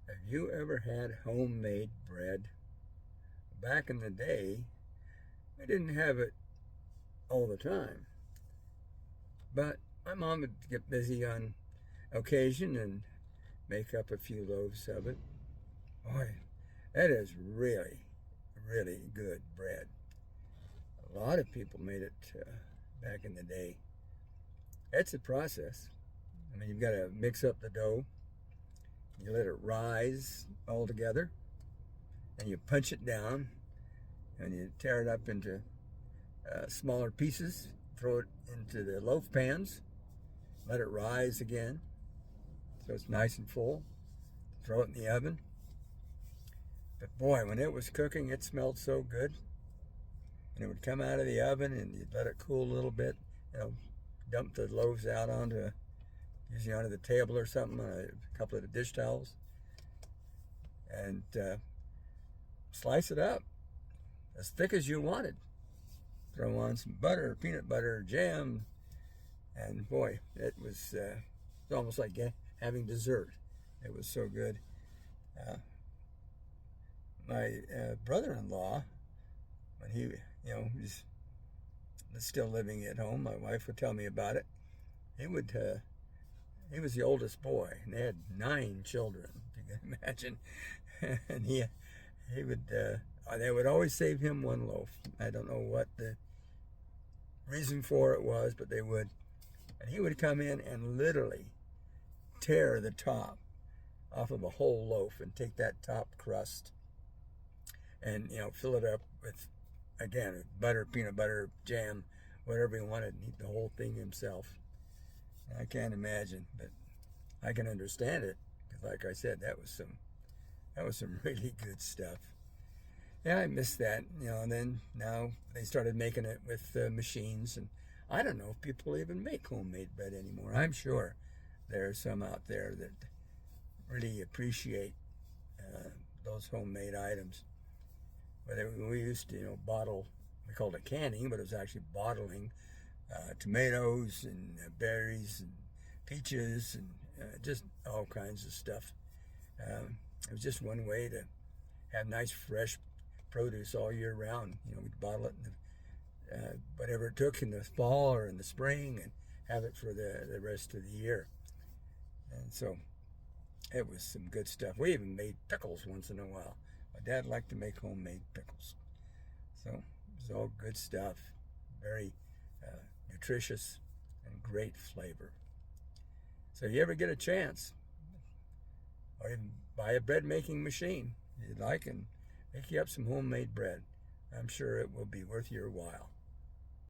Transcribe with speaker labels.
Speaker 1: Have you ever had homemade bread? Back in the day, we didn't have it all the time, but my mom would get busy on occasion and make up a few loaves of it. Boy, that is really, really good bread. A lot of people made it back in the day. It's a process. I mean, you've got to mix up the dough, you let it rise all together, and you punch it down, and you tear it up into smaller pieces, throw it into the loaf pans, let it rise again so it's nice and full, throw it in the oven. But boy, when it was cooking, it smelled so good. And it would come out of the oven and you'd let it cool a little bit, dump the loaves out onto, usually onto the table or something, on a couple of the dish towels, and slice it up as thick as you wanted. Throw on some butter, peanut butter, jam, and boy, it was almost like having dessert. It was so good. My brother-in-law, when he, was still living at home, my wife would tell me about it. He was the oldest boy, and they had 9 children, if you can imagine. And they would always save him one loaf. I don't know what the reason for it was, but they would. And he would come in and literally tear the top off of a whole loaf and take that top crust and, fill it up with, again, butter, peanut butter, jam, whatever he wanted, and eat the whole thing himself. I can't imagine, but I can understand it, because like I said, that was some really good stuff. Yeah, I miss that, and then now they started making it with machines, and I don't know if people even make homemade bread anymore. I'm sure there are some out there that really appreciate those homemade items. But we used to, bottle, we called it canning, but it was actually bottling tomatoes and berries and peaches and just all kinds of stuff. It was just one way to have nice fresh produce all year round. We'd bottle it in whatever it took in the fall or in the spring, and have it for the rest of the year. And so it was some good stuff. We even made pickles once in a while. My dad liked to make homemade pickles. So it was all good stuff. Very nutritious and great flavor. So if you ever get a chance, or even buy a bread making machine you'd like, and make you up some homemade bread, I'm sure it will be worth your while.